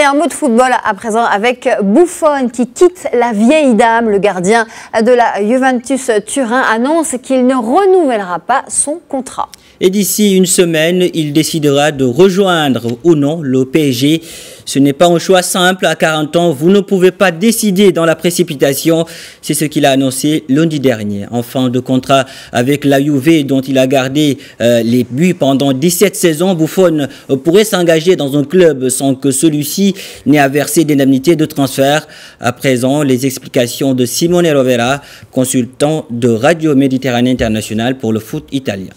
un mot de football à présent avec Buffon qui quitte la vieille dame. Le gardien de la Juventus Turin annonce qu'il ne renouvellera pas son contrat. Et d'ici une semaine, il décidera de rejoindre ou non le PSG. Ce n'est pas un choix simple. À 40 ans, vous ne pouvez pas décider dans la précipitation. C'est ce qu'il a annoncé lundi dernier. En fin de contrat avec la Juve, dont il a gardé les buts pendant 17 saisons, Buffon pourrait s'engager dans un club sans que celui-ci n'ait à verser d'indemnité de transfert. À présent, les explications de Simone Rovera, consultant de Radio Méditerranée Internationale pour le foot italien.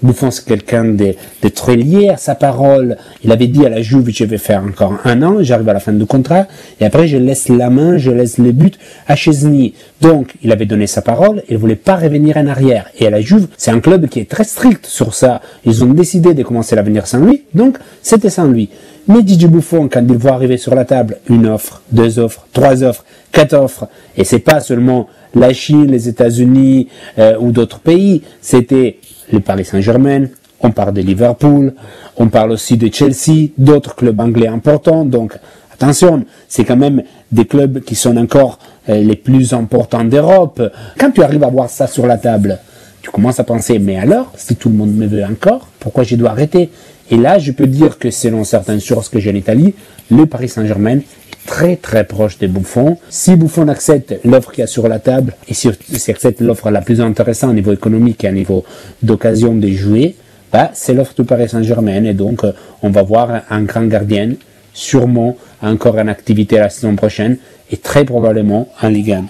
Buffon, c'est quelqu'un de très lié à sa parole. Il avait dit à la Juve, je vais faire encore un an, j'arrive à la fin du contrat, et après je laisse la main, je laisse les buts à Szczesny. Donc, il avait donné sa parole, il ne voulait pas revenir en arrière. Et à la Juve, c'est un club qui est très strict sur ça. Ils ont décidé de commencer l'avenir sans lui, donc c'était sans lui. Mais Didier Buffon, quand il voit arriver sur la table une offre, 2 offres, 3 offres, 4 offres, et c'est pas seulement la Chine, les États-Unis ou d'autres pays, c'était le Paris Saint-Germain, on parle de Liverpool, on parle aussi de Chelsea, d'autres clubs anglais importants. Donc, attention, c'est quand même des clubs qui sont encore les plus importants d'Europe. Quand tu arrives à voir ça sur la table, tu commences à penser, mais alors, si tout le monde me veut encore, pourquoi je dois arrêter? Et là, je peux dire que selon certaines sources que j'ai en Italie, le Paris Saint-Germain très très proche de Buffon. Si Buffon accepte l'offre qu'il y a sur la table et si accepte l'offre la plus intéressante au niveau économique et au niveau d'occasion de jouer, bah, c'est l'offre du Paris Saint-Germain et donc on va voir un grand gardien sûrement encore en activité la saison prochaine et très probablement en Ligue 1.